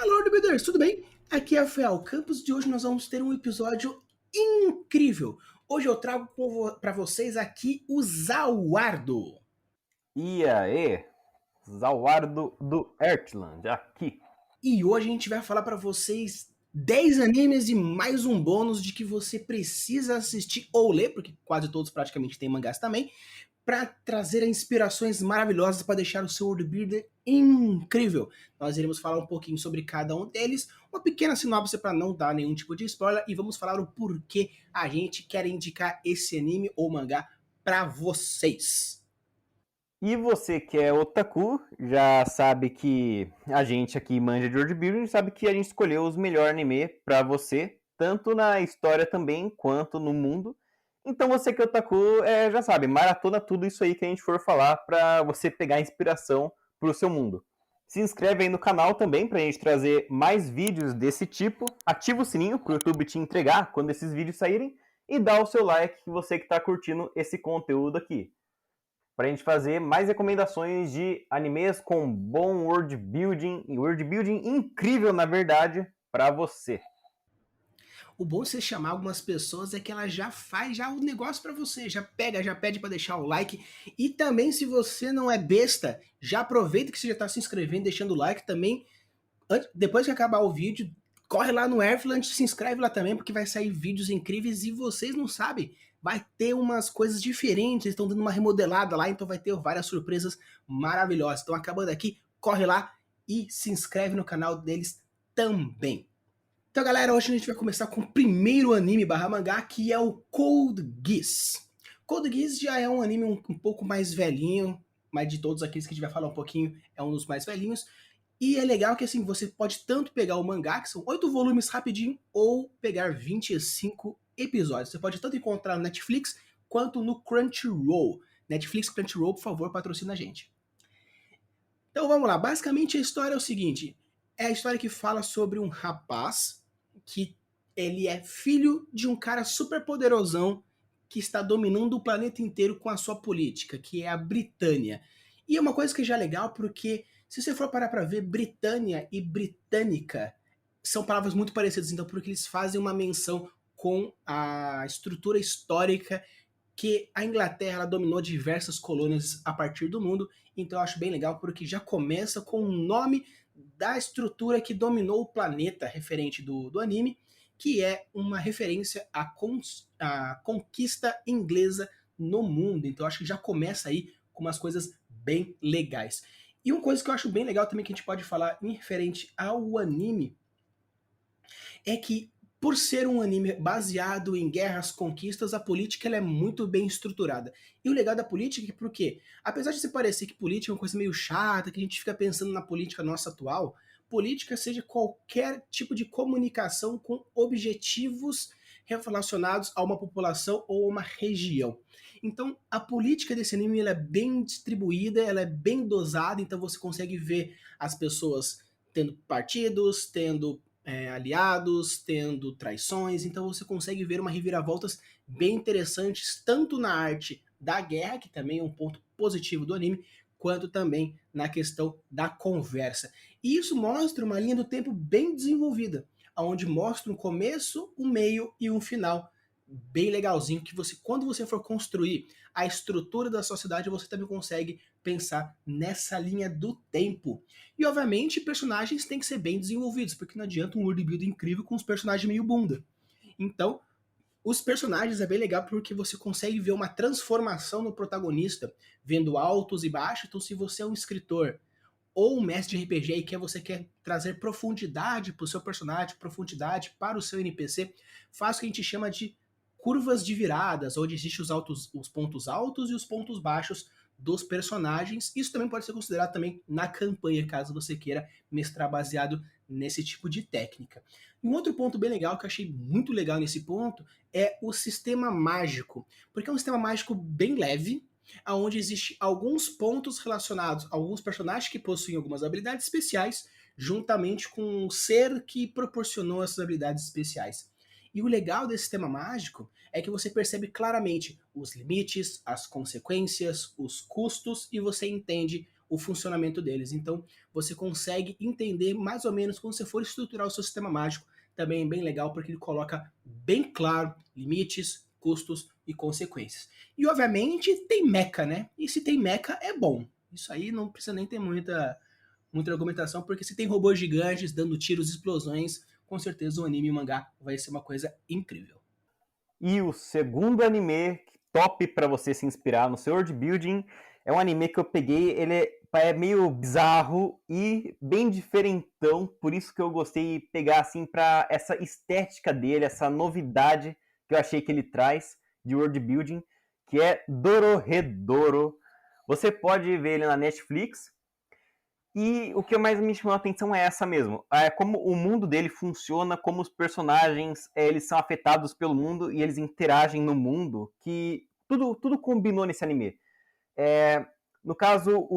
Alô, Arbiters, tudo bem? Aqui é Rafael Campos e hoje nós vamos ter um episódio incrível. Hoje eu trago para vocês aqui o Zawardo. E aí, Zawardo do Earthland, aqui. E hoje a gente vai falar para vocês 10 animes e mais um bônus de que você precisa assistir ou ler, porque quase todos praticamente têm mangás também, para trazer inspirações maravilhosas para deixar o seu worldbuilder incrível. Nós iremos falar um pouquinho sobre cada um deles, uma pequena sinopse para não dar nenhum tipo de spoiler e vamos falar o porquê a gente quer indicar esse anime ou mangá para vocês. E você que é otaku, já sabe que a gente aqui manja de world building, sabe que a gente escolheu os melhores anime pra você, tanto na história também, quanto no mundo. Então você que é otaku, já sabe, maratona tudo isso aí que a gente for falar pra você pegar inspiração pro seu mundo. Se inscreve aí no canal também pra gente trazer mais vídeos desse tipo. Ativa o sininho pro YouTube te entregar quando esses vídeos saírem. E dá o seu like, você que tá curtindo esse conteúdo aqui para a gente fazer mais recomendações de animes com bom world building incrível, na verdade, para você. O bom de você chamar algumas pessoas é que ela já faz já o negócio para você, já pega, já pede para deixar o like. E também, se você não é besta, já aproveita que você já está se inscrevendo, deixando o like também. Depois que acabar o vídeo, corre lá no Airfland, se inscreve lá também, porque vai sair vídeos incríveis e vocês não sabem, vai ter umas coisas diferentes, eles estão dando uma remodelada lá, então vai ter várias surpresas maravilhosas. Então, acabando aqui, corre lá e se inscreve no canal deles também. Então, galera, hoje a gente vai começar com o primeiro anime barra mangá, que é o Code Geass. Code Geass já é um anime um pouco mais velhinho, mas de todos aqueles que a gente vai falar um pouquinho, é um dos mais velhinhos. E é legal que assim, você pode tanto pegar o mangá, que são 8 volumes rapidinho, ou pegar 25 episódios. Você pode tanto encontrar no Netflix, quanto no Crunchyroll. Netflix, Crunchyroll, por favor, patrocina a gente. Então vamos lá, basicamente a história é o seguinte, é a história que fala sobre um rapaz que ele é filho de um cara super poderosão que está dominando o planeta inteiro com a sua política, que é a Britânia. E é uma coisa que já é legal porque se você for parar para ver, Britânia e britânica são palavras muito parecidas, então porque eles fazem uma menção com a estrutura histórica que a Inglaterra ela dominou diversas colônias a partir do mundo, então eu acho bem legal porque já começa com o nome da estrutura que dominou o planeta referente do anime, que é uma referência à conquista inglesa no mundo. Então eu acho que já começa aí com umas coisas bem legais. E uma coisa que eu acho bem legal também que a gente pode falar em referente ao anime é que por ser um anime baseado em guerras, conquistas, a política ela é muito bem estruturada. E o legal da política é porque, apesar de se parecer que política é uma coisa meio chata, que a gente fica pensando na política nossa atual, política seja qualquer tipo de comunicação com objetivos relacionados a uma população ou a uma região. Então, a política desse anime ela é bem distribuída, ela é bem dosada, então você consegue ver as pessoas tendo partidos, tendo aliados, tendo traições, então você consegue ver uma reviravoltas bem interessantes, tanto na arte da guerra, que também é um ponto positivo do anime, quanto também na questão da conversa. E isso mostra uma linha do tempo bem desenvolvida, onde mostra um começo, um meio e um final bem legalzinho, que você, quando você for construir a estrutura da sociedade, você também consegue pensar nessa linha do tempo. E obviamente, personagens têm que ser bem desenvolvidos, porque não adianta um world building incrível com os personagens meio bunda. Então, os personagens é bem legal porque você consegue ver uma transformação no protagonista, vendo altos e baixos. Então, se você é um escritor ou um mestre de RPG e você quer trazer profundidade para o seu personagem, profundidade para o seu NPC, faz o que a gente chama de curvas de viradas, onde existem os pontos altos e os pontos baixos dos personagens. Isso também pode ser considerado também na campanha, caso você queira mestrar baseado nesse tipo de técnica. E um outro ponto bem legal que eu achei muito legal nesse ponto é o sistema mágico, porque é um sistema mágico bem leve, onde existe alguns pontos relacionados a alguns personagens que possuem algumas habilidades especiais, juntamente com o ser que proporcionou essas habilidades especiais. E o legal desse sistema mágico é que você percebe claramente os limites, as consequências, os custos e você entende o funcionamento deles. Então, você consegue entender mais ou menos quando você for estruturar o seu sistema mágico. Também é bem legal porque ele coloca bem claro limites, custos e consequências. E obviamente tem mecha, né? E se tem mecha é bom. Isso aí não precisa nem ter muita argumentação, porque se tem robôs gigantes dando tiros e explosões, com certeza o anime e o mangá vai ser uma coisa incrível. E o segundo anime top para você se inspirar no seu world building é um anime que eu peguei, ele é meio bizarro e bem diferentão, por isso que eu gostei de pegar assim para essa estética dele, essa novidade que eu achei que ele traz de world building, que é Dororedoro. Você pode ver ele na Netflix. E o que mais me chamou a atenção é essa mesmo. É como o mundo dele funciona, como os personagens eles são afetados pelo mundo e eles interagem no mundo, que tudo combinou nesse anime. No caso,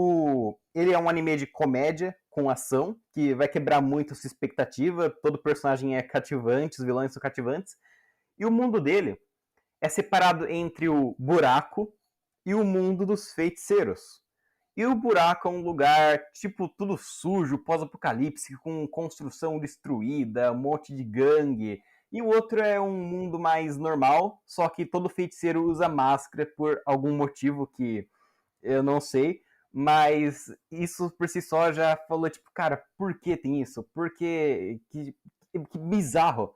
ele é um anime de comédia com ação, que vai quebrar muito a sua expectativa. Todo personagem é cativante, os vilões são cativantes. E o mundo dele é separado entre o buraco e o mundo dos feiticeiros. E o buraco é um lugar, tipo, tudo sujo, pós-apocalipse, com construção destruída, um monte de gangue. E o outro é um mundo mais normal, só que todo feiticeiro usa máscara por algum motivo que eu não sei. Mas isso por si só já falou, tipo, cara, por que tem isso? Por que bizarro.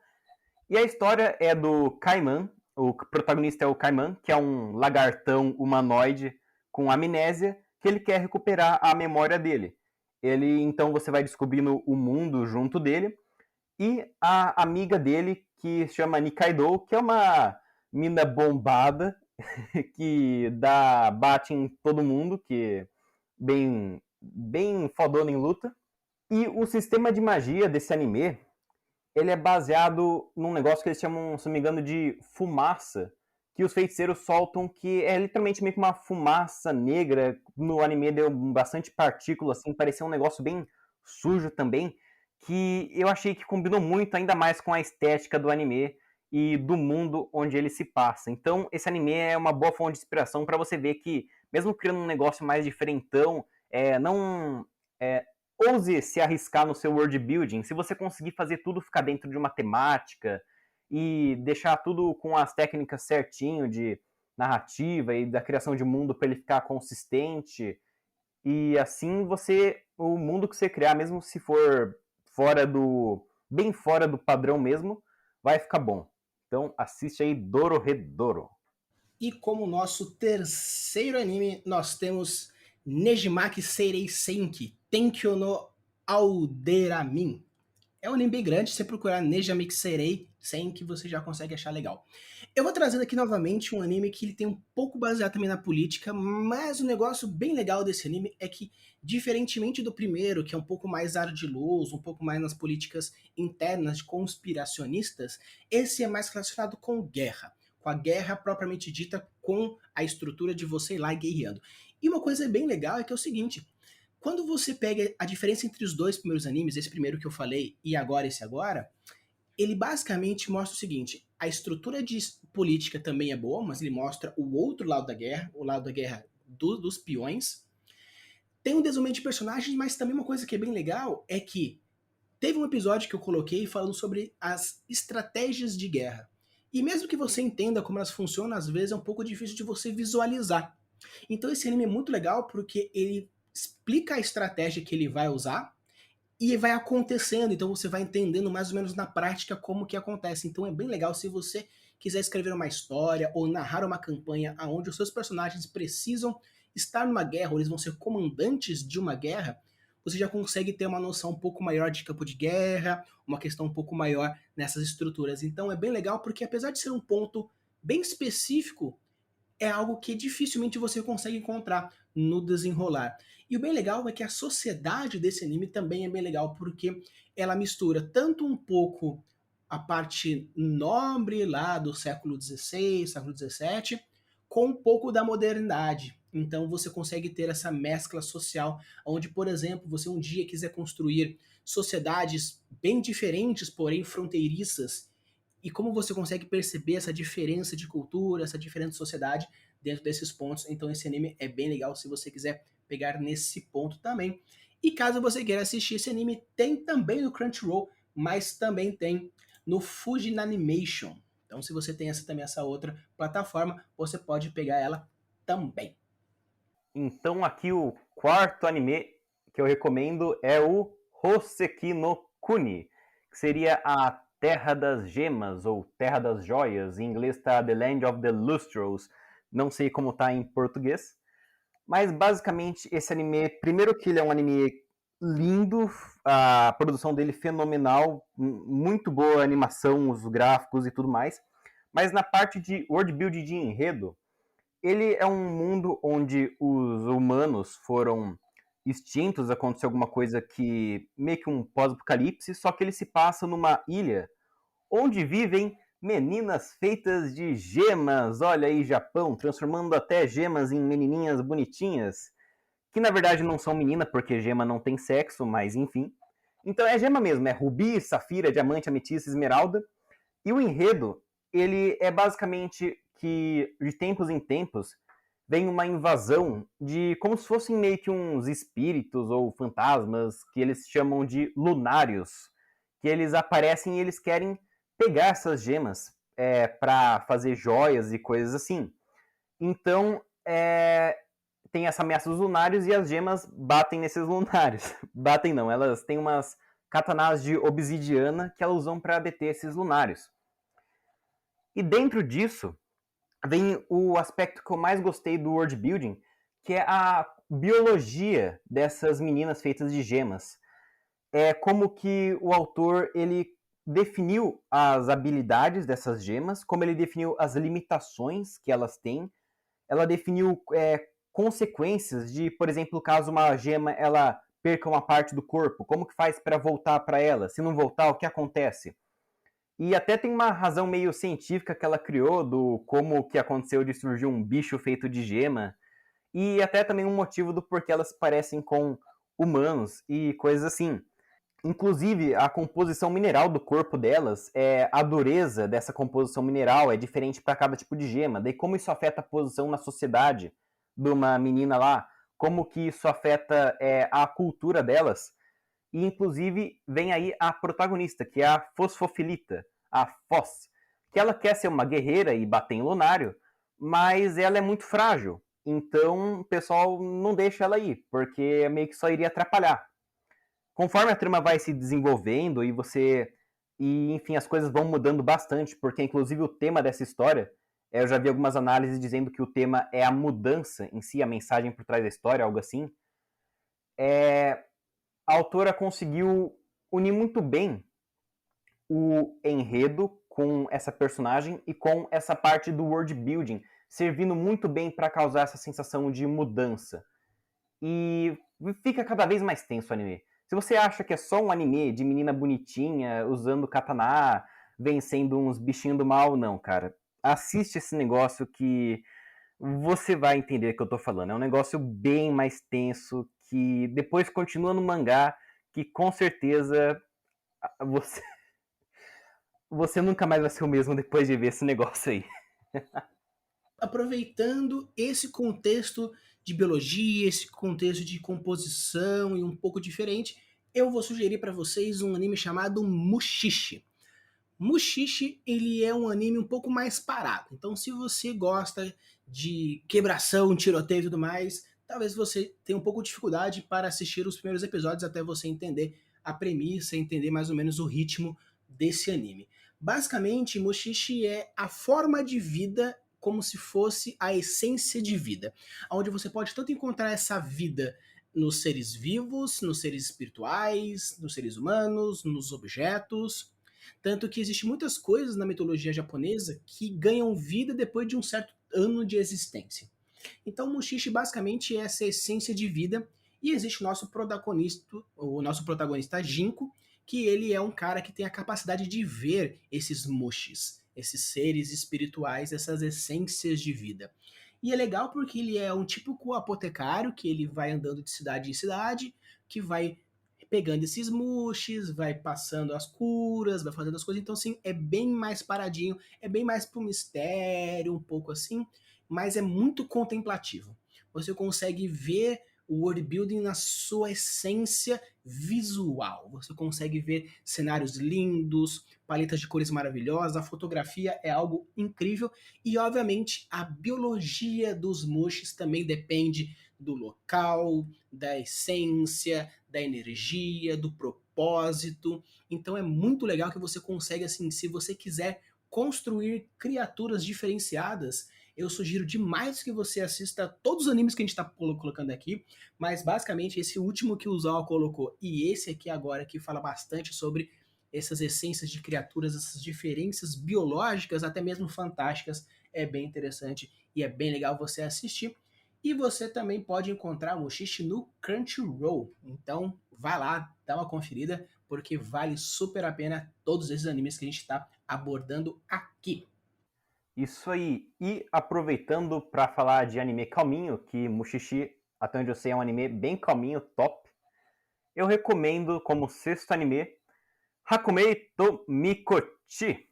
E a história é do Kaiman, o protagonista é o Kaiman, que é um lagartão humanoide com amnésia, que ele quer recuperar a memória dele. Ele, então, você vai descobrindo o mundo junto dele, e a amiga dele, que se chama Nikaido, que é uma mina bombada, que bate em todo mundo, que bem fodona em luta. E o sistema de magia desse anime ele é baseado num negócio que eles chamam, se não me engano, de fumaça, que os feiticeiros soltam, que é literalmente meio que uma fumaça negra. No anime deu bastante partícula, assim, parecia um negócio bem sujo também, que eu achei que combinou muito, ainda mais com a estética do anime e do mundo onde ele se passa. Então, esse anime é uma boa fonte de inspiração para você ver que, mesmo criando um negócio mais diferentão, não ouse se arriscar no seu world building. Se você conseguir fazer tudo ficar dentro de uma temática e deixar tudo com as técnicas certinho de narrativa e da criação de mundo para ele ficar consistente, e assim o mundo que você criar, mesmo se for bem fora do padrão mesmo, vai ficar bom. Então assiste aí Dororedoro. E como nosso terceiro anime, nós temos Nejimaki Seirei Senki Tenkyo no Alderamin. É um anime bem grande, se você procurar Nejimaki Seirei Senki, você já consegue achar legal. Eu vou trazendo aqui novamente um anime que ele tem um pouco baseado também na política, mas o negócio bem legal desse anime é que, diferentemente do primeiro, que é um pouco mais ardiloso, um pouco mais nas políticas internas conspiracionistas, esse é mais relacionado com guerra. Com a guerra propriamente dita, com a estrutura de você ir lá guerreando. E uma coisa bem legal é que é o seguinte, quando você pega a diferença entre os dois primeiros animes, esse primeiro que eu falei e agora esse agora, ele basicamente mostra o seguinte, a estrutura de política também é boa, mas ele mostra o outro lado da guerra, o lado da guerra dos peões. Tem um desenvolvimento de personagens, mas também uma coisa que é bem legal é que teve um episódio que eu coloquei falando sobre as estratégias de guerra. E mesmo que você entenda como elas funcionam, às vezes é um pouco difícil de você visualizar. Então esse anime é muito legal porque ele explica a estratégia que ele vai usar e vai acontecendo, então você vai entendendo mais ou menos na prática como que acontece. Então é bem legal se você quiser escrever uma história ou narrar uma campanha onde os seus personagens precisam estar numa guerra, ou eles vão ser comandantes de uma guerra, você já consegue ter uma noção um pouco maior de campo de guerra, uma questão um pouco maior nessas estruturas. Então é bem legal porque apesar de ser um ponto bem específico, é algo que dificilmente você consegue encontrar no desenrolar. E o bem legal é que a sociedade desse anime também é bem legal, porque ela mistura tanto um pouco a parte nobre lá do século XVI, século XVII, com um pouco da modernidade. Então você consegue ter essa mescla social, onde, por exemplo, você um dia quiser construir sociedades bem diferentes, porém fronteiriças, e como você consegue perceber essa diferença de cultura, essa diferença de sociedade dentro desses pontos. Então esse anime é bem legal se você quiser pegar nesse ponto também. E caso você queira assistir esse anime, tem também no Crunchyroll, mas também tem no Fujinanimation. Então, se você tem também essa outra plataforma, você pode pegar ela também. Então aqui o quarto anime que eu recomendo é o Hoseki no Kuni, que seria a Terra das Gemas ou Terra das Joias. Em inglês está The Land of the Lustrous. Não sei como tá em português. Mas basicamente esse anime, primeiro que ele é um anime lindo, a produção dele fenomenal, muito boa a animação, os gráficos e tudo mais. Mas na parte de world building de enredo, ele é um mundo onde os humanos foram extintos, aconteceu alguma coisa que meio que um pós-apocalipse, só que ele se passa numa ilha onde vivem meninas feitas de gemas. Olha aí, Japão, transformando até gemas em menininhas bonitinhas, que na verdade não são meninas porque gema não tem sexo, mas enfim. Então é gema mesmo, é rubi, safira, diamante, ametista, esmeralda. E o enredo, ele é basicamente que de tempos em tempos vem uma invasão de como se fossem meio que uns espíritos ou fantasmas que eles chamam de lunários, que eles aparecem e eles querem pegar essas gemas para fazer joias e coisas assim. Então tem essa ameaça dos lunários e as gemas batem nesses lunários. Batem não, elas têm umas katanas de obsidiana que elas usam para deter esses lunários. E dentro disso, vem o aspecto que eu mais gostei do world building, que é a biologia dessas meninas feitas de gemas. É como que o autor ele definiu as habilidades dessas gemas, como ele definiu as limitações que elas têm. Ela definiu consequências de, por exemplo, caso uma gema ela perca uma parte do corpo, como que faz para voltar para ela? Se não voltar, o que acontece? E até tem uma razão meio científica que ela criou do como que aconteceu de surgir um bicho feito de gema. E até também um motivo do porquê elas se parecem com humanos e coisas assim. Inclusive, a composição mineral do corpo delas, a dureza dessa composição mineral é diferente para cada tipo de gema. Daí como isso afeta a posição na sociedade de uma menina lá, como que isso afeta a cultura delas. E, inclusive, vem aí a protagonista, que é a Fosfofilita, a Foz, que ela quer ser uma guerreira e bater em Lunário, mas ela é muito frágil. Então, o pessoal não deixa ela ir, porque meio que só iria atrapalhar. Conforme a trama vai se desenvolvendo enfim, as coisas vão mudando bastante, porque, inclusive, o tema dessa história, eu já vi algumas análises dizendo que o tema é a mudança em si, a mensagem por trás da história, algo assim. A autora conseguiu unir muito bem o enredo com essa personagem e com essa parte do world building, servindo muito bem para causar essa sensação de mudança. E fica cada vez mais tenso o anime. Se você acha que é só um anime de menina bonitinha, usando katana, vencendo uns bichinhos do mal, não, cara. Assiste esse negócio que você vai entender o que eu tô falando. É um negócio bem mais tenso, que depois continua no mangá, que com certeza você, você nunca mais vai ser o mesmo depois de ver esse negócio aí. Aproveitando esse contexto de biologia, esse contexto de composição e um pouco diferente, eu vou sugerir para vocês um anime chamado Mushishi. Mushishi, ele é um anime um pouco mais parado. Então, se você gosta de quebração, tiroteio e tudo mais, talvez você tenha um pouco de dificuldade para assistir os primeiros episódios até você entender a premissa, entender mais ou menos o ritmo desse anime. Basicamente, Mushishi é a forma de vida como se fosse a essência de vida, onde você pode tanto encontrar essa vida nos seres vivos, nos seres espirituais, nos seres humanos, nos objetos, tanto que existem muitas coisas na mitologia japonesa que ganham vida depois de um certo ano de existência. Então, Mushishi basicamente é essa essência de vida e existe o nosso protagonista Jinko, que ele é um cara que tem a capacidade de ver esses mushis, esses seres espirituais, essas essências de vida. E é legal porque ele é um típico apotecário que ele vai andando de cidade em cidade, que vai pegando esses mushis, vai passando as curas, vai fazendo as coisas. Então, assim, é bem mais paradinho, é bem mais pro mistério, um pouco assim, mas é muito contemplativo. Você consegue ver o world building na sua essência visual. Você consegue ver cenários lindos, paletas de cores maravilhosas, a fotografia é algo incrível e, obviamente, a biologia dos moshis também depende do local, da essência, da energia, do propósito. Então é muito legal que você consegue, assim, se você quiser construir criaturas diferenciadas, eu sugiro demais que você assista todos os animes que a gente está colocando aqui, mas basicamente esse último que o Zal colocou e esse aqui agora que fala bastante sobre essas essências de criaturas, essas diferenças biológicas, até mesmo fantásticas, é bem interessante e é bem legal você assistir. E você também pode encontrar o Mushishi no Crunchyroll. Então, vai lá, dá uma conferida, porque vale super a pena todos esses animes que a gente está abordando aqui. Isso aí. E aproveitando para falar de anime calminho, que Mushishi, até onde eu sei, é um anime bem calminho, top. Eu recomendo como sexto anime Hakumei to Mikochi.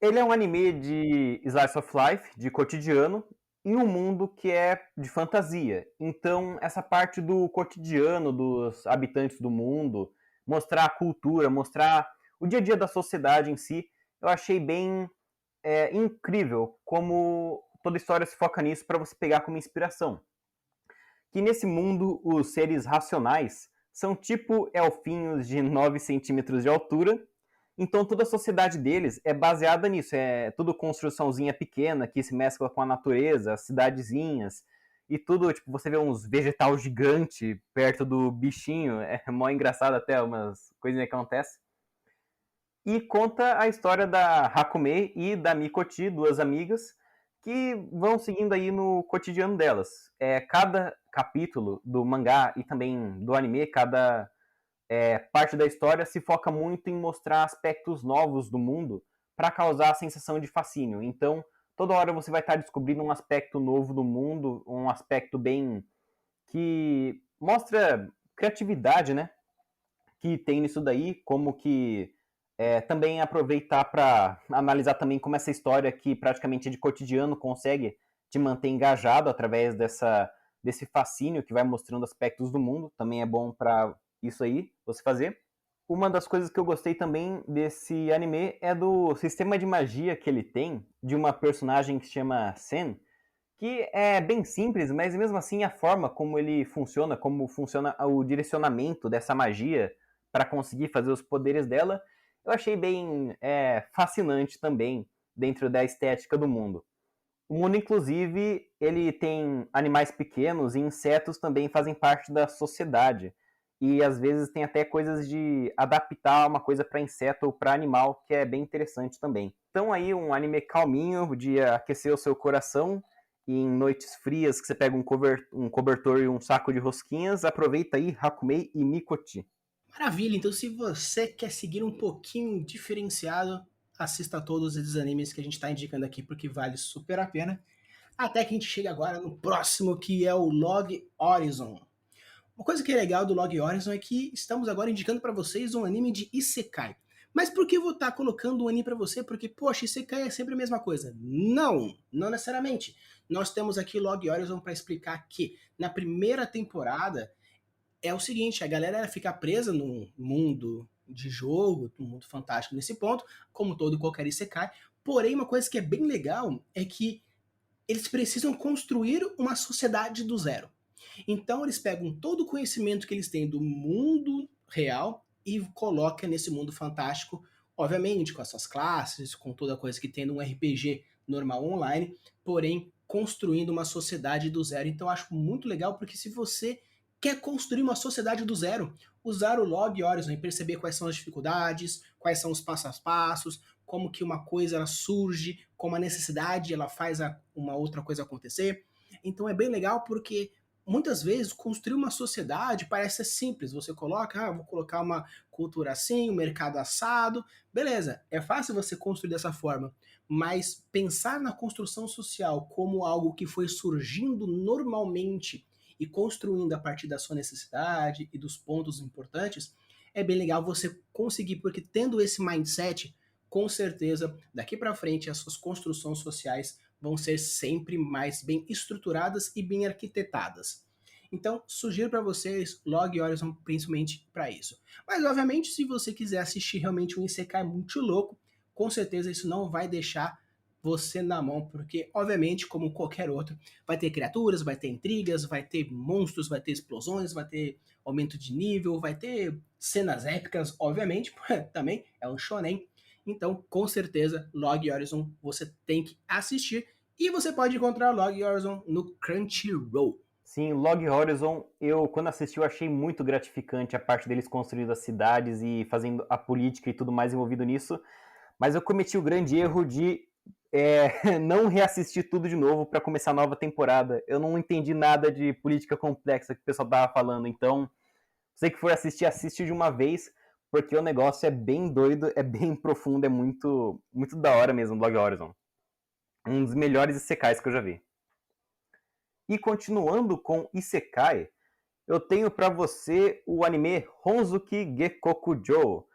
Ele é um anime de slice of life, de cotidiano, em um mundo que é de fantasia. Então, essa parte do cotidiano dos habitantes do mundo, mostrar a cultura, mostrar o dia a dia da sociedade em si, eu achei bem incrível como toda história se foca nisso para você pegar como inspiração. Que nesse mundo os seres racionais são tipo elfinhos de 9 centímetros de altura, então toda a sociedade deles é baseada nisso, é tudo construçãozinha pequena que se mescla com a natureza, as cidadezinhas, e tudo, tipo, você vê uns vegetal gigante perto do bichinho, é mó engraçado até umas coisinhas que acontecem. E conta a história da Hakumei e da Mikochi, duas amigas, que vão seguindo aí no cotidiano delas. Cada capítulo do mangá e também do anime, cada parte da história se foca muito em mostrar aspectos novos do mundo para causar a sensação de fascínio. Então, toda hora você vai estar descobrindo um aspecto novo do mundo, um aspecto bem que mostra criatividade, né? Que tem nisso daí, como que também aproveitar para analisar também como essa história que praticamente é de cotidiano consegue te manter engajado através desse fascínio que vai mostrando aspectos do mundo. Também é bom para isso aí, você fazer. Uma das coisas que eu gostei também desse anime é do sistema de magia que ele tem, de uma personagem que se chama Sen, que é bem simples, mas mesmo assim a forma como funciona o direcionamento dessa magia para conseguir fazer os poderes dela, eu achei bem fascinante também dentro da estética do mundo. O mundo, inclusive, ele tem animais pequenos e insetos também fazem parte da sociedade. E às vezes tem até coisas de adaptar uma coisa para inseto ou para animal, que é bem interessante também. Então aí um anime calminho de aquecer o seu coração e em noites frias que você pega um cobertor e um saco de rosquinhas, aproveita aí Hakumei e Mikochi. Maravilha, então se você quer seguir um pouquinho diferenciado, assista a todos esses animes que a gente está indicando aqui, porque vale super a pena. Até que a gente chega agora no próximo, que é o Log Horizon. Uma coisa que é legal do Log Horizon é que estamos agora indicando para vocês um anime de Isekai. Mas por que eu vou estar colocando um anime para você? Porque, poxa, Isekai é sempre a mesma coisa. Não, não necessariamente. Nós temos aqui Log Horizon para explicar que na primeira temporada é o seguinte, a galera fica presa no mundo de jogo, no mundo fantástico nesse ponto, como todo e qualquer Isekai. Porém, uma coisa que é bem legal é que eles precisam construir uma sociedade do zero. Então eles pegam todo o conhecimento que eles têm do mundo real e colocam nesse mundo fantástico, obviamente com as suas classes, com toda a coisa que tem num RPG normal online, porém construindo uma sociedade do zero. Então eu acho muito legal porque se você quer construir uma sociedade do zero, usar o Log Horizon e perceber quais são as dificuldades, quais são os passos a passos, como que uma coisa ela surge, como a necessidade ela faz uma outra coisa acontecer. Então é bem legal porque muitas vezes construir uma sociedade parece ser simples. Você coloca, vou colocar uma cultura assim, um mercado assado, beleza, é fácil você construir dessa forma. Mas pensar na construção social como algo que foi surgindo normalmente e construindo a partir da sua necessidade e dos pontos importantes, é bem legal você conseguir, porque tendo esse mindset, com certeza, daqui para frente as suas construções sociais vão ser sempre mais bem estruturadas e bem arquitetadas. Então, sugiro para vocês Log Horizon principalmente para isso. Mas, obviamente, se você quiser assistir realmente um Isekai muito louco, com certeza isso não vai deixar você na mão, porque, obviamente, como qualquer outro, vai ter criaturas, vai ter intrigas, vai ter monstros, vai ter explosões, vai ter aumento de nível, vai ter cenas épicas, obviamente, também é um shonen. Então, com certeza, Log Horizon você tem que assistir. E você pode encontrar Log Horizon no Crunchyroll. Sim, Log Horizon, eu quando assisti eu achei muito gratificante a parte deles construindo as cidades e fazendo a política e tudo mais envolvido nisso, mas eu cometi o grande erro de não reassistir tudo de novo para começar a nova temporada. Eu não entendi nada de política complexa que o pessoal tava falando, então você que for assistir, assiste de uma vez, porque o negócio é bem doido, é bem profundo, é muito, muito da hora mesmo, Log Horizon. Um dos melhores isekais que eu já vi. E continuando com Isekai, eu tenho para você o anime Honzuki Gekkokujo,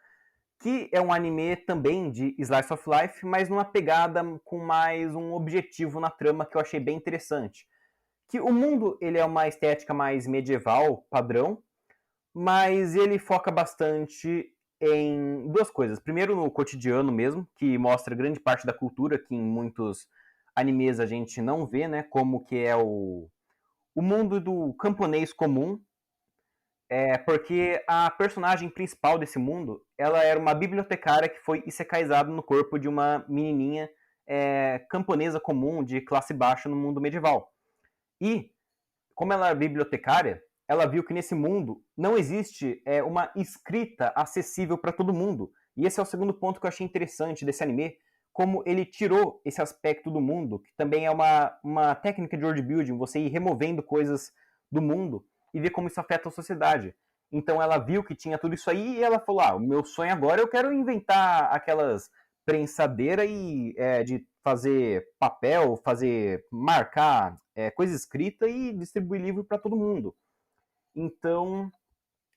que é um anime também de Slice of Life, mas numa pegada com mais um objetivo na trama que eu achei bem interessante. Que o mundo ele é uma estética mais medieval, padrão, mas ele foca bastante em duas coisas. Primeiro no cotidiano mesmo, que mostra grande parte da cultura que em muitos animes a gente não vê, né? Como que é o mundo do camponês comum, porque a personagem principal desse mundo, ela era uma bibliotecária que foi isekaizaada no corpo de uma menininha camponesa comum de classe baixa no mundo medieval. E, como ela era bibliotecária, ela viu que nesse mundo não existe uma escrita acessível para todo mundo. E esse é o segundo ponto que eu achei interessante desse anime, como ele tirou esse aspecto do mundo, que também é uma técnica de world building, você ir removendo coisas do mundo e ver como isso afeta a sociedade. Então ela viu que tinha tudo isso aí e ela falou: o meu sonho agora eu quero inventar aquelas prensadeiras de fazer papel, fazer marcar coisa escrita e distribuir livro para todo mundo. Então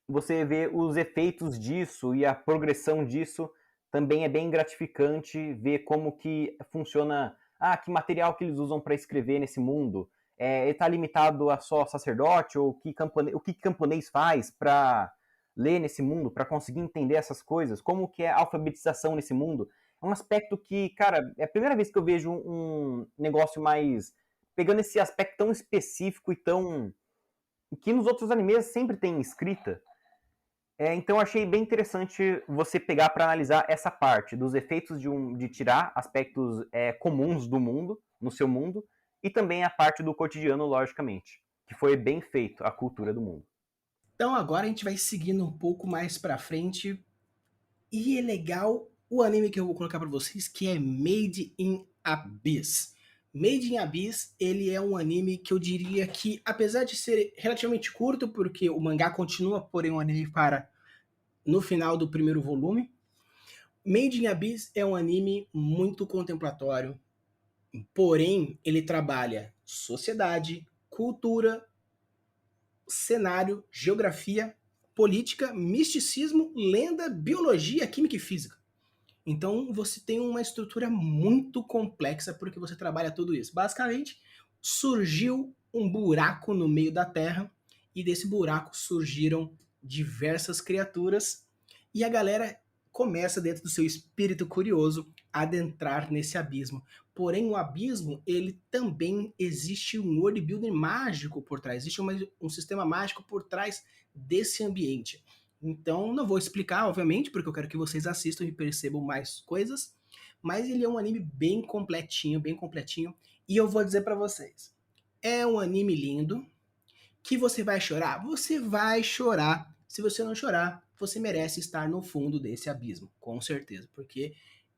você vê os efeitos disso e a progressão disso também é bem gratificante ver como que funciona, que material que eles usam para escrever nesse mundo. Ele está limitado a só sacerdote ou o que camponês faz para ler nesse mundo, para conseguir entender essas coisas, como que é a alfabetização nesse mundo. É um aspecto que, cara, é a primeira vez que eu vejo um negócio mais pegando esse aspecto tão específico e tão que nos outros animes sempre tem escrita. Então achei bem interessante você pegar para analisar essa parte dos efeitos de tirar aspectos comuns do mundo, no seu mundo, e também a parte do cotidiano, logicamente, que foi bem feito, a cultura do mundo. Então agora a gente vai seguindo um pouco mais pra frente. E é legal o anime que eu vou colocar pra vocês, que é Made in Abyss. Made in Abyss, ele é um anime que eu diria que, apesar de ser relativamente curto, porque o mangá continua, porém o anime para no final do primeiro volume, Made in Abyss é um anime muito contemplatório, porém ele trabalha sociedade, cultura, cenário, geografia, política, misticismo, lenda, biologia, química e física. Então você tem uma estrutura muito complexa porque você trabalha tudo isso. Basicamente, surgiu um buraco no meio da Terra e desse buraco surgiram diversas criaturas e a galera começa dentro do seu espírito curioso a adentrar nesse abismo. Porém, o abismo, ele também existe um world building mágico por trás, existe um sistema mágico por trás desse ambiente. Então, não vou explicar, obviamente, porque eu quero que vocês assistam e percebam mais coisas, mas ele é um anime bem completinho, e eu vou dizer pra vocês, é um anime lindo, que você vai chorar? Você vai chorar. Se você não chorar, você merece estar no fundo desse abismo, com certeza, porque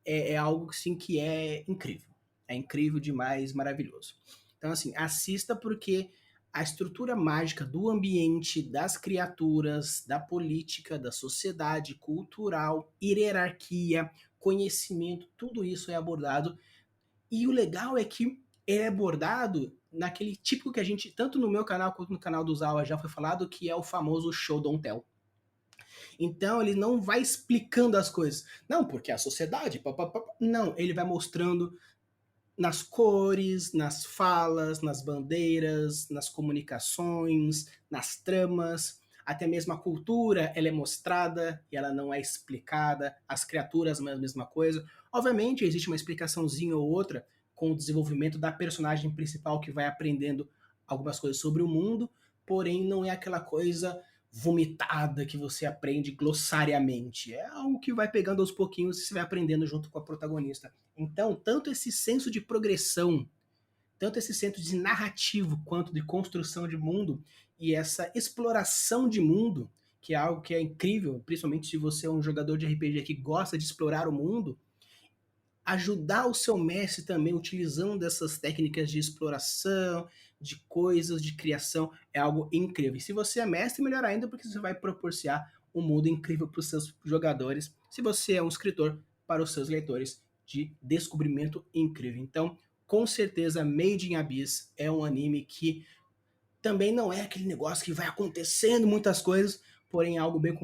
é algo assim que é incrível. É incrível demais, maravilhoso. Então, assim, assista porque a estrutura mágica do ambiente, das criaturas, da política, da sociedade, cultural, hierarquia, conhecimento, tudo isso é abordado. E o legal é que é abordado naquele típico que a gente, tanto no meu canal quanto no canal do Zawa já foi falado, que é o famoso show don't tell. Então ele não vai explicando as coisas. Não, porque a sociedade. Não, ele vai mostrando nas cores, nas falas, nas bandeiras, nas comunicações, nas tramas, até mesmo a cultura, ela é mostrada e ela não é explicada, as criaturas, a mesma coisa. Obviamente, existe uma explicaçãozinha ou outra com o desenvolvimento da personagem principal que vai aprendendo algumas coisas sobre o mundo, porém não é aquela coisa vomitada que você aprende glossariamente. É algo que vai pegando aos pouquinhos e você vai aprendendo junto com a protagonista. Então, tanto esse senso de progressão, tanto esse senso de narrativo quanto de construção de mundo e essa exploração de mundo, que é algo que é incrível, principalmente se você é um jogador de RPG que gosta de explorar o mundo, ajudar o seu mestre também utilizando dessas técnicas de exploração, de coisas, de criação, é algo incrível. E se você é mestre, melhor ainda, porque você vai proporcionar um mundo incrível para os seus jogadores. Se você é um escritor, para os seus leitores, de descobrimento incrível. Então, com certeza, Made in Abyss é um anime que também não é aquele negócio que vai acontecendo muitas coisas, porém é algo bem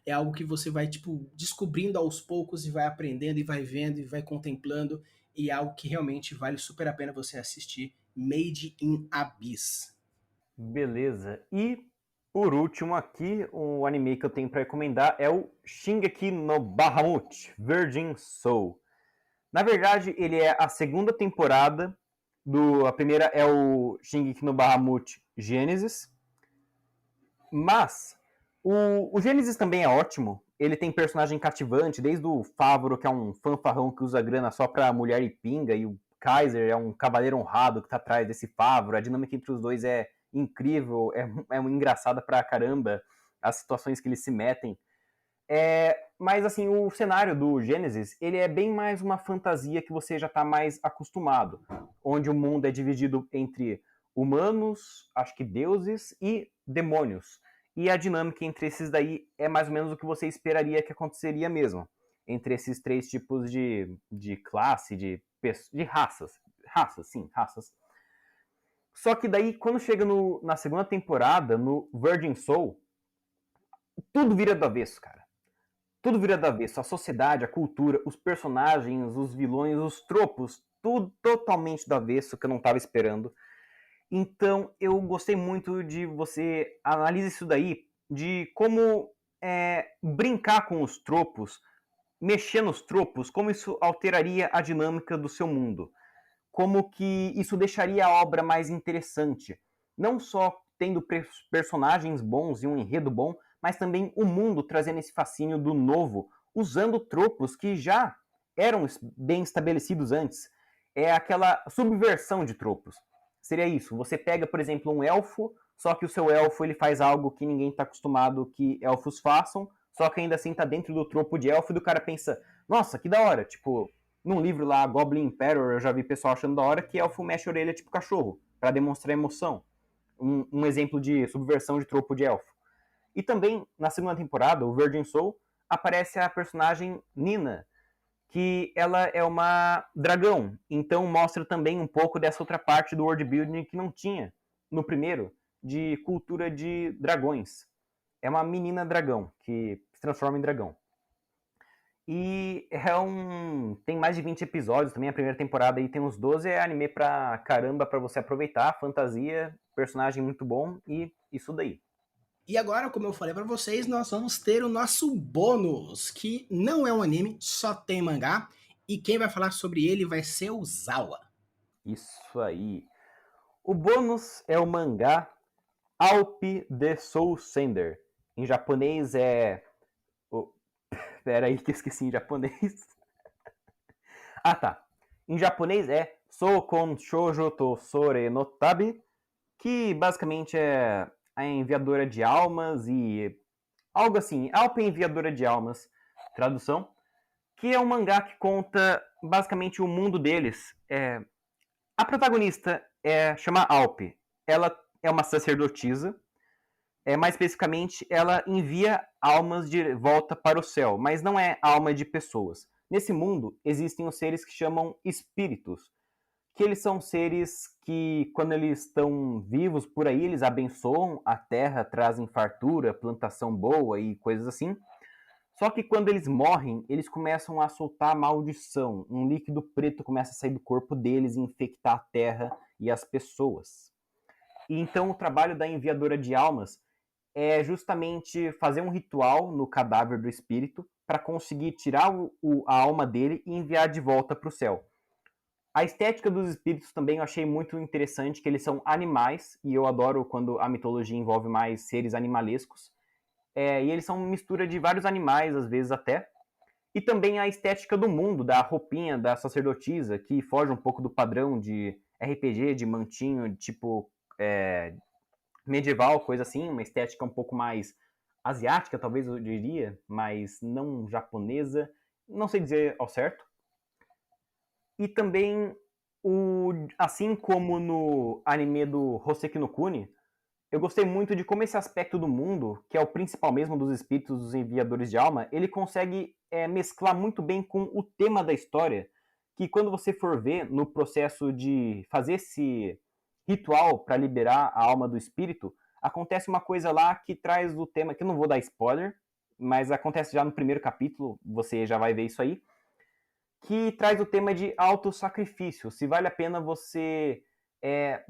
é algo que você vai tipo descobrindo aos poucos e vai aprendendo e vai vendo e vai contemplando e é algo que realmente vale super a pena você assistir. Made in Abyss. Beleza. E por último aqui, o anime que eu tenho para recomendar é o Shingeki no Bahamut Virgin Soul. Na verdade, ele é a segunda temporada a primeira é o Shingeki no Bahamut Genesis, mas o Genesis também é ótimo. Ele tem personagem cativante, desde o Favoro, que é um fanfarrão que usa grana só pra mulher e pinga, e o Kaiser é um cavaleiro honrado que tá atrás desse Favoro. A dinâmica entre os dois é incrível, é engraçada pra caramba, as situações que eles se metem. Mas assim, o cenário do Gênesis, ele é bem mais uma fantasia que você já está mais acostumado, onde o mundo é dividido entre humanos, acho que deuses e demônios. E a dinâmica entre esses daí é mais ou menos o que você esperaria que aconteceria mesmo, entre esses três tipos de classe, de raças. Raças, sim, raças. Só que daí, quando chega na segunda temporada, no Virgin Soul, tudo vira do avesso, cara. Tudo vira do avesso. A sociedade, a cultura, os personagens, os vilões, os tropos, tudo totalmente do avesso que eu não estava esperando. Então, eu gostei muito de você analisar isso daí, de como brincar com os tropos, mexer nos tropos, como isso alteraria a dinâmica do seu mundo. Como que isso deixaria a obra mais interessante. Não só tendo personagens bons e um enredo bom, mas também o mundo trazendo esse fascínio do novo, usando tropos que já eram bem estabelecidos antes. É aquela subversão de tropos. Seria isso, você pega, por exemplo, um elfo, só que o seu elfo ele faz algo que ninguém está acostumado que elfos façam, só que ainda assim está dentro do tropo de elfo e do cara pensa, nossa, que da hora, tipo, num livro lá, Goblin Emperor, eu já vi pessoal achando da hora que elfo mexe a orelha tipo cachorro, para demonstrar emoção. Um exemplo de subversão de tropo de elfo. E também, na segunda temporada, o Virgin Soul, aparece a personagem Nina, que ela é uma dragão. Então mostra também um pouco dessa outra parte do world building que não tinha no primeiro, de cultura de dragões. É uma menina dragão, que se transforma em dragão. E tem mais de 20 episódios também, a primeira temporada aí tem uns 12, é anime pra caramba pra você aproveitar, fantasia, personagem muito bom e isso daí. E agora, como eu falei para vocês, nós vamos ter o nosso bônus, que não é um anime, só tem mangá, e quem vai falar sobre ele vai ser o Zawa. Isso aí. O bônus é o mangá Alp the Soul Sender. Em japonês é... Pera aí que eu esqueci em japonês. Ah, tá. Em japonês é Soukon Shoujo to Sore no Tabi, que basicamente é a enviadora de almas e algo assim, Alp enviadora de almas, tradução, que é um mangá que conta basicamente o mundo deles. A protagonista chama Alp. Ela é uma sacerdotisa. Mais especificamente, ela envia almas de volta para o céu, mas não é alma de pessoas. Nesse mundo existem os seres que chamam espíritos, que eles são seres que, quando eles estão vivos por aí, eles abençoam a terra, trazem fartura, plantação boa e coisas assim. Só que quando eles morrem, eles começam a soltar maldição. Um líquido preto começa a sair do corpo deles e infectar a terra e as pessoas. E então o trabalho da enviadora de almas é justamente fazer um ritual no cadáver do espírito para conseguir tirar a alma dele e enviar de volta para o céu. A estética dos espíritos também eu achei muito interessante, que eles são animais, e eu adoro quando a mitologia envolve mais seres animalescos. E eles são uma mistura de vários animais, às vezes até. E também a estética do mundo, da roupinha da sacerdotisa, que foge um pouco do padrão de RPG, de mantinho, tipo medieval, coisa assim, uma estética um pouco mais asiática, talvez eu diria, mas não japonesa, não sei dizer ao certo. E também, assim como no anime do Hoseki no Kuni, eu gostei muito de como esse aspecto do mundo, que é o principal mesmo dos espíritos, dos enviadores de alma, ele consegue mesclar muito bem com o tema da história, que quando você for ver no processo de fazer esse ritual para liberar a alma do espírito, acontece uma coisa lá que traz o tema, que eu não vou dar spoiler, mas acontece já no primeiro capítulo, você já vai ver isso aí, que traz o tema de autossacrifício, se vale a pena você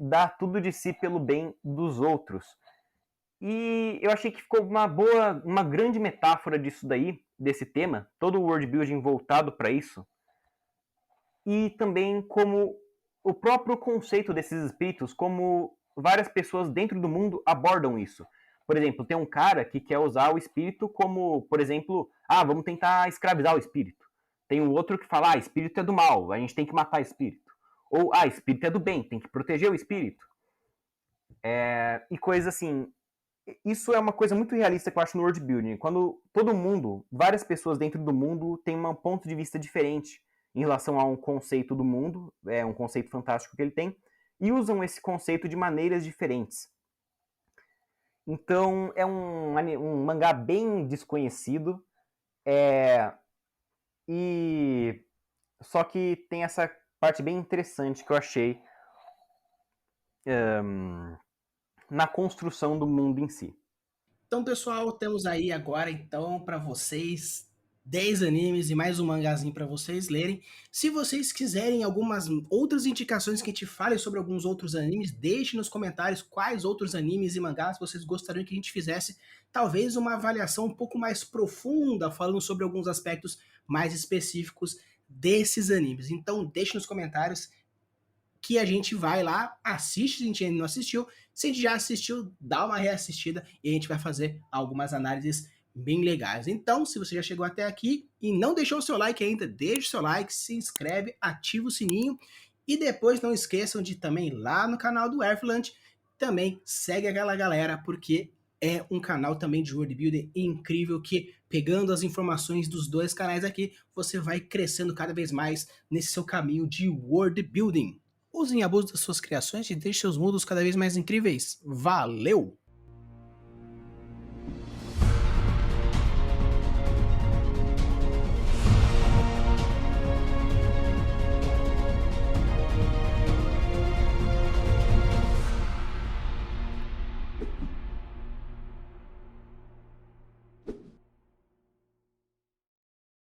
dar tudo de si pelo bem dos outros. E eu achei que ficou uma grande metáfora disso daí, desse tema, todo o world building voltado para isso. E também como o próprio conceito desses espíritos, como várias pessoas dentro do mundo abordam isso. Por exemplo, tem um cara que quer usar o espírito como, por exemplo, vamos tentar escravizar o espírito. Tem um outro que fala, espírito é do mal, a gente tem que matar espírito. Ou, espírito é do bem, tem que proteger o espírito. E coisas assim. Isso é uma coisa muito realista que eu acho no world building. Quando todo mundo, várias pessoas dentro do mundo, têm um ponto de vista diferente em relação a um conceito do mundo, um conceito fantástico que ele tem, e usam esse conceito de maneiras diferentes. Então, é um mangá bem desconhecido, e só que tem essa parte bem interessante que eu achei na construção do mundo em si. Então, pessoal, temos aí agora, então, para vocês 10 animes e mais um mangazinho para vocês lerem. Se vocês quiserem algumas outras indicações que a gente fale sobre alguns outros animes, deixe nos comentários quais outros animes e mangás vocês gostariam que a gente fizesse. Talvez uma avaliação um pouco mais profunda, falando sobre alguns aspectos mais específicos desses animes. Então, deixe nos comentários que a gente vai lá, assiste se a gente ainda não assistiu. Se a gente já assistiu, dá uma reassistida e a gente vai fazer algumas análises bem legais. Então, se você já chegou até aqui e não deixou o seu like ainda, deixe o seu like, se inscreve, ativa o sininho e depois não esqueçam de também ir lá no canal do Erfland, também segue aquela galera, porque é um canal também de world builder incrível que, pegando as informações dos dois canais aqui, você vai crescendo cada vez mais nesse seu caminho de world building. Usem e abusem das suas criações e deixem seus mundos cada vez mais incríveis. Valeu!